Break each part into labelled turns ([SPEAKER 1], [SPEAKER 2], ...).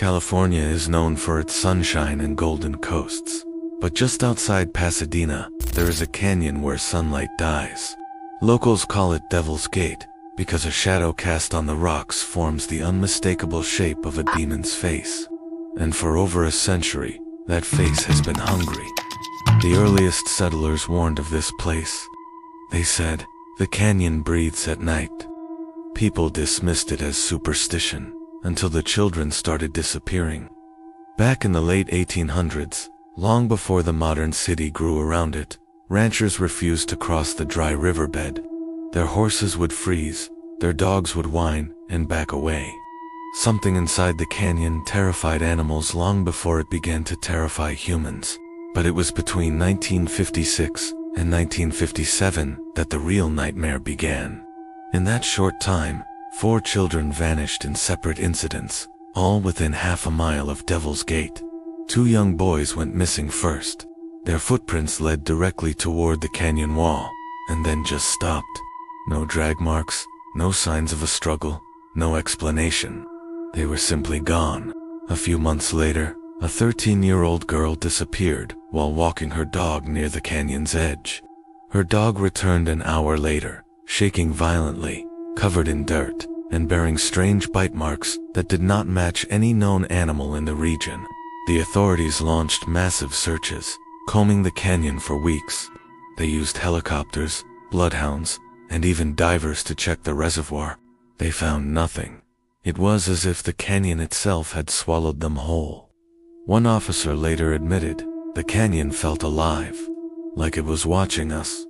[SPEAKER 1] California is known for its sunshine and golden coasts. But just outside Pasadena, there is a canyon where sunlight dies. Locals call it Devil's Gate because a shadow cast on the rocks forms the unmistakable shape of a demon's face. And for over a century, that face has been hungry. The earliest settlers warned of this place. They said, "The canyon breathes at night." People dismissed it as superstition until the children started disappearing. Back in the late 1800s, long before the modern city grew around it, ranchers refused to cross the dry riverbed. Their horses would freeze, their dogs would whine and back away. Something inside the canyon terrified animals long before it began to terrify humans. But it was between 1956 and 1957 that the real nightmare began. In that short time, 4 children vanished in separate incidents, all within half a mile of Devil's Gate. 2 young boys went missing first. Their footprints led directly toward the canyon wall, and then just stopped. No drag marks, no signs of a struggle, no explanation. They were simply gone. A few months later, a 13-year-old girl disappeared while walking her dog near the canyon's edge. Her dog returned an hour later, shaking violently, covered in dirt, and bearing strange bite marks that did not match any known animal in the region. The authorities launched massive searches, combing the canyon for weeks. They used helicopters, bloodhounds, and even divers to check the reservoir. They found nothing. It was as if the canyon itself had swallowed them whole. One officer later admitted, "The canyon felt alive, like it was watching us."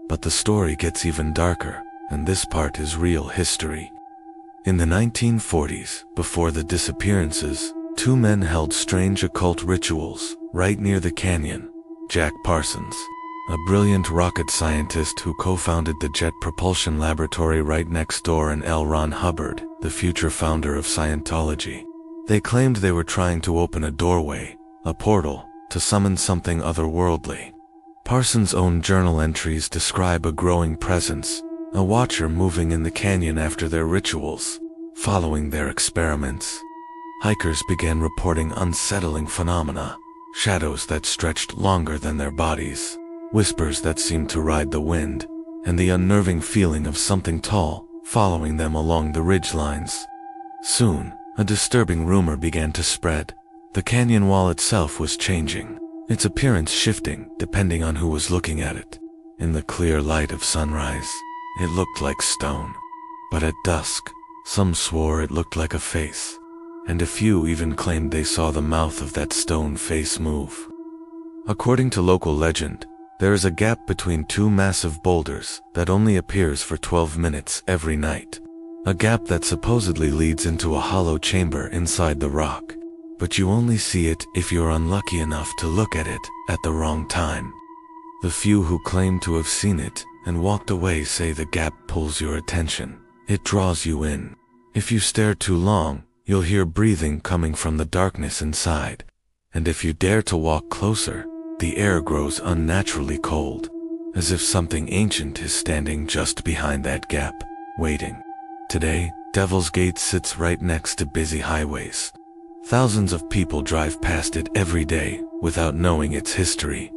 [SPEAKER 1] But the story gets even darker, and this part is real history. In the 1940s, before the disappearances, 2 men held strange occult rituals right near the canyon. Jack Parsons, a brilliant rocket scientist who co-founded the Jet Propulsion Laboratory right next door, and L. Ron Hubbard, the future founder of Scientology. They claimed they were trying to open a doorway, a portal, to summon something otherworldly. Parsons' own journal entries describe a growing presence, a watcher moving in the canyon after their rituals, following their experiments. Hikers began reporting unsettling phenomena, shadows that stretched longer than their bodies, whispers that seemed to ride the wind, and the unnerving feeling of something tall following them along the ridgelines. Soon, a disturbing rumor began to spread. The canyon wall itself was changing, its appearance shifting depending on who was looking at it. In the clear light of sunrise, it looked like stone. But at dusk, some swore it looked like a face, and a few even claimed they saw the mouth of that stone face move. According to local legend, there is a gap between 2 massive boulders that only appears for 12 minutes every night. A gap that supposedly leads into a hollow chamber inside the rock. But you only see it if you're unlucky enough to look at it at the wrong time. The few who claim to have seen it and walked away say the gap pulls your attention. It draws you in. If you stare too long, you'll hear breathing coming from the darkness inside. And if you dare to walk closer, the air grows unnaturally cold, as if something ancient is standing just behind that gap, waiting. Today, Devil's Gate sits right next to busy highways. Thousands of people drive past it every day without knowing its history.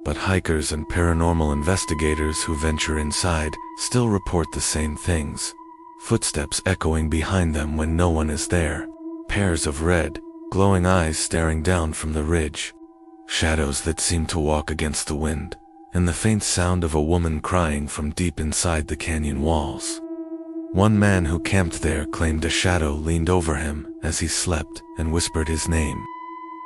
[SPEAKER 1] But hikers and paranormal investigators who venture inside still report the same things. Footsteps echoing behind them when no one is there. Pairs of red, glowing eyes staring down from the ridge. Shadows that seem to walk against the wind, and the faint sound of a woman crying from deep inside the canyon walls. One man who camped there claimed a shadow leaned over him as he slept and whispered his name.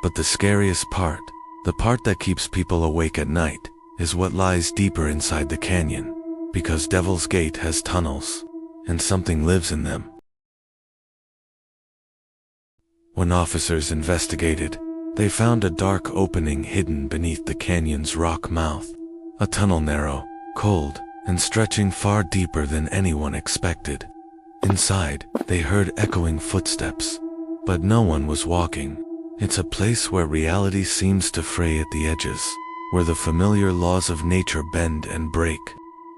[SPEAKER 1] But the scariest part, the part that keeps people awake at night, is what lies deeper inside the canyon, because Devil's Gate has tunnels, and something lives in them. When officers investigated, they found a dark opening hidden beneath the canyon's rock mouth. A tunnel narrow, cold, and stretching far deeper than anyone expected. Inside, they heard echoing footsteps, but no one was walking. It's a place where reality seems to fray at the edges, where the familiar laws of nature bend and break.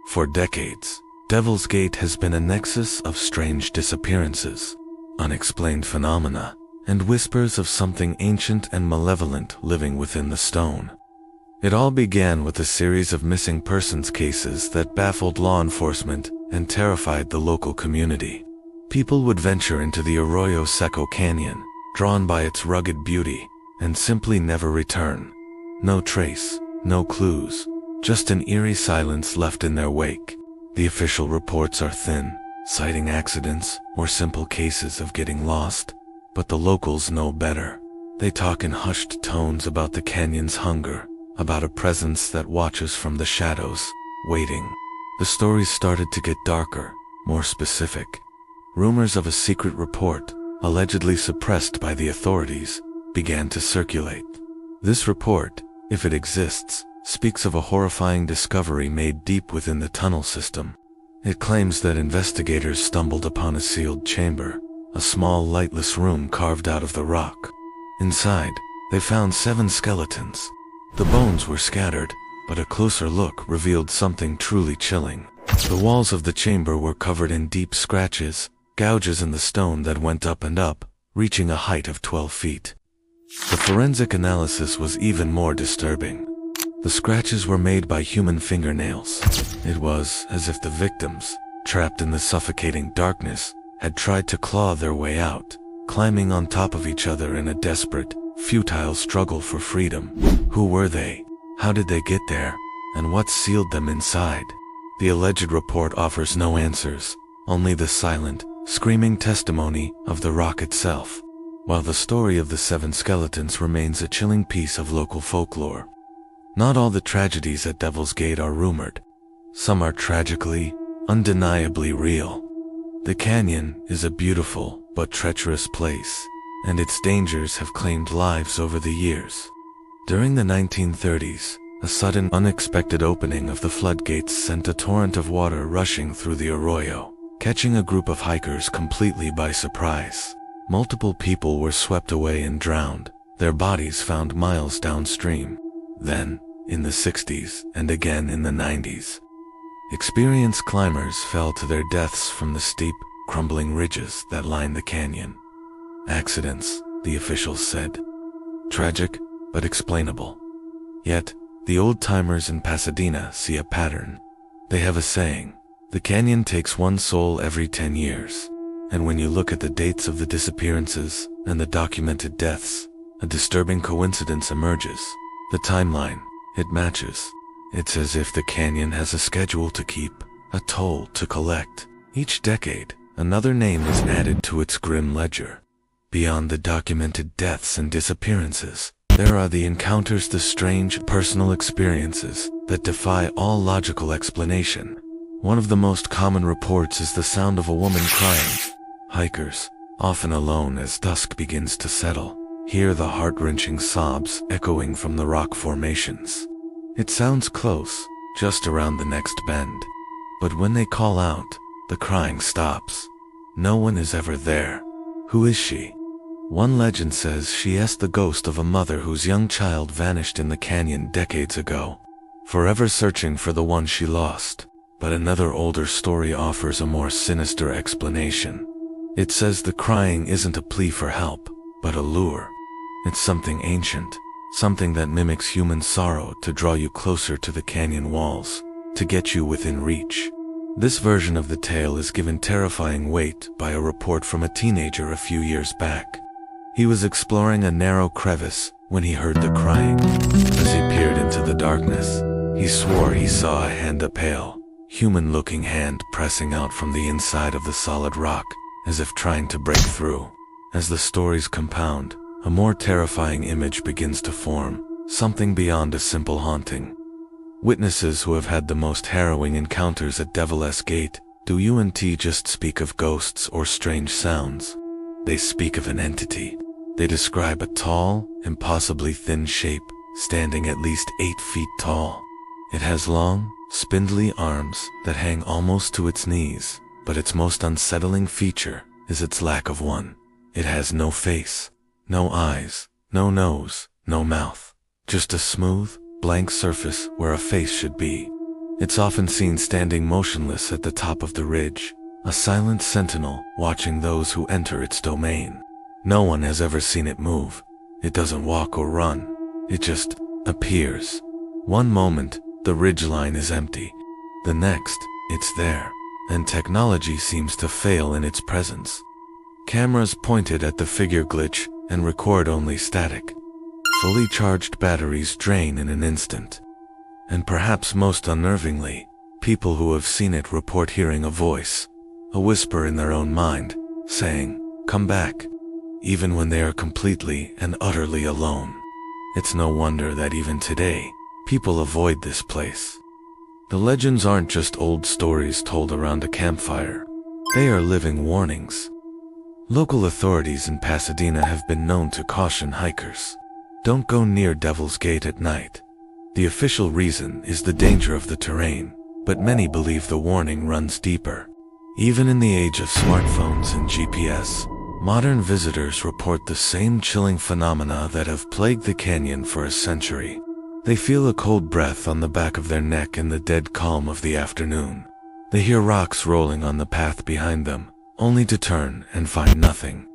[SPEAKER 1] For decades, Devil's Gate has been a nexus of strange disappearances, unexplained phenomena, and whispers of something ancient and malevolent living within the stone. It all began with a series of missing persons cases that baffled law enforcement and terrified the local community. People would venture into the Arroyo Seco Canyon, drawn by its rugged beauty, and simply never return. No trace, no clues, just an eerie silence left in their wake. The official reports are thin, citing accidents or simple cases of getting lost, but the locals know better. They talk in hushed tones about the canyon's hunger, about a presence that watches from the shadows, waiting. The stories started to get darker, more specific. Rumors of a secret report, allegedly suppressed by the authorities, began to circulate. This report, if it exists, speaks of a horrifying discovery made deep within the tunnel system. It claims that investigators stumbled upon a sealed chamber, a small lightless room carved out of the rock. Inside, they found 7 skeletons. The bones were scattered, but a closer look revealed something truly chilling. The walls of the chamber were covered in deep scratches, gouges in the stone that went up and up, reaching a height of 12 feet. The forensic analysis was even more disturbing. The scratches were made by human fingernails. It was as if the victims, trapped in the suffocating darkness, had tried to claw their way out, climbing on top of each other in a desperate, futile struggle for freedom. Who were they? How did they get there? And what sealed them inside? The alleged report offers no answers, only the silent, screaming testimony of the rock itself, while the story of the 7 skeletons remains a chilling piece of local folklore. Not all the tragedies at Devil's Gate are rumored. Some are tragically, undeniably real. The canyon is a beautiful but treacherous place, and its dangers have claimed lives over the years. During the 1930s, a sudden, unexpected opening of the floodgates sent a torrent of water rushing through the arroyo, catching a group of hikers completely by surprise. Multiple people were swept away and drowned, their bodies found miles downstream. Then, in the 60s and again in the 90s, experienced climbers fell to their deaths from the steep, crumbling ridges that line the canyon. Accidents, the officials said. Tragic, but explainable. Yet, the old-timers in Pasadena see a pattern. They have a saying, "The canyon takes one soul every 10 years. And when you look at the dates of the disappearances and the documented deaths, a disturbing coincidence emerges. The timeline, it matches. It's as if the canyon has a schedule to keep, a toll to collect. Each decade, another name is added to its grim ledger. Beyond the documented deaths and disappearances, there are the encounters, the strange, personal experiences that defy all logical explanation. One of the most common reports is the sound of a woman crying. Hikers, often alone as dusk begins to settle, hear the heart-wrenching sobs echoing from the rock formations. It sounds close, just around the next bend. But when they call out, the crying stops. No one is ever there. Who is she? One legend says she is the ghost of a mother whose young child vanished in the canyon decades ago, forever searching for the one she lost. But another older story offers a more sinister explanation. It says the crying isn't a plea for help, but a lure. It's something ancient, something that mimics human sorrow to draw you closer to the canyon walls, to get you within reach. This version of the tale is given terrifying weight by a report from a teenager a few years back. He was exploring a narrow crevice when he heard the crying. As he peered into the darkness, he swore he saw a hand, a pale, human-looking hand pressing out from the inside of the solid rock, as if trying to break through. As the stories compound, a more terrifying image begins to form, something beyond a simple haunting. Witnesses who have had the most harrowing encounters at Devil's Gate don't just speak of ghosts or strange sounds. They speak of an entity. They describe a tall, impossibly thin shape, standing at least 8 feet tall. It has long, spindly arms that hang almost to its knees, but its most unsettling feature is its lack of one. It has no face, no eyes, no nose, no mouth, just a smooth, blank surface where a face should be. It's often seen standing motionless at the top of the ridge, a silent sentinel watching those who enter its domain. No one has ever seen it move. It doesn't walk or run. It just appears. One moment, the ridgeline is empty. The next, it's there, and technology seems to fail in its presence. Cameras pointed at the figure glitch and record only static. Fully charged batteries drain in an instant. And perhaps most unnervingly, people who have seen it report hearing a voice, a whisper in their own mind, saying, "Come back," even when they are completely and utterly alone. It's no wonder that even today, people avoid this place. The legends aren't just old stories told around a campfire. They are living warnings. Local authorities in Pasadena have been known to caution hikers. Don't go near Devil's Gate at night. The official reason is the danger of the terrain, but many believe the warning runs deeper. Even in the age of smartphones and GPS, modern visitors report the same chilling phenomena that have plagued the canyon for a century. They feel a cold breath on the back of their neck in the dead calm of the afternoon. They hear rocks rolling on the path behind them, only to turn and find nothing.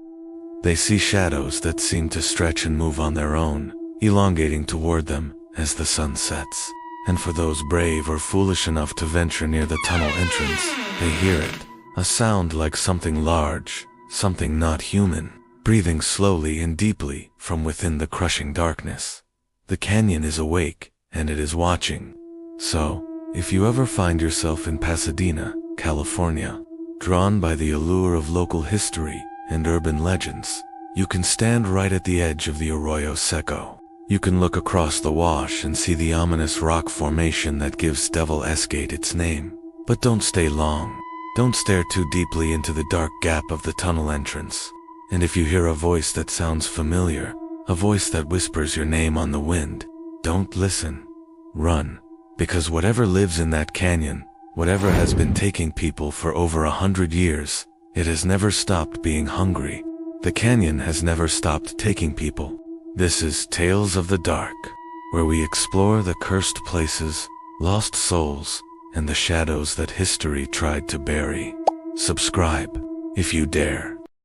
[SPEAKER 1] They see shadows that seem to stretch and move on their own, elongating toward them as the sun sets. And for those brave or foolish enough to venture near the tunnel entrance, they hear it. A sound like something large, something not human, breathing slowly and deeply from within the crushing darkness. The canyon is awake, and it is watching. So, if you ever find yourself in Pasadena, California, drawn by the allure of local history and urban legends, you can stand right at the edge of the Arroyo Seco. You can look across the wash and see the ominous rock formation that gives Devil's Gate its name. But don't stay long. Don't stare too deeply into the dark gap of the tunnel entrance. And if you hear a voice that sounds familiar, a voice that whispers your name on the wind, don't listen. Run. Because whatever lives in that canyon, whatever has been taking people for over 100 years, it has never stopped being hungry. The canyon has never stopped taking people. This is Tales of the Dark, where we explore the cursed places, lost souls, and the shadows that history tried to bury. Subscribe, if you dare.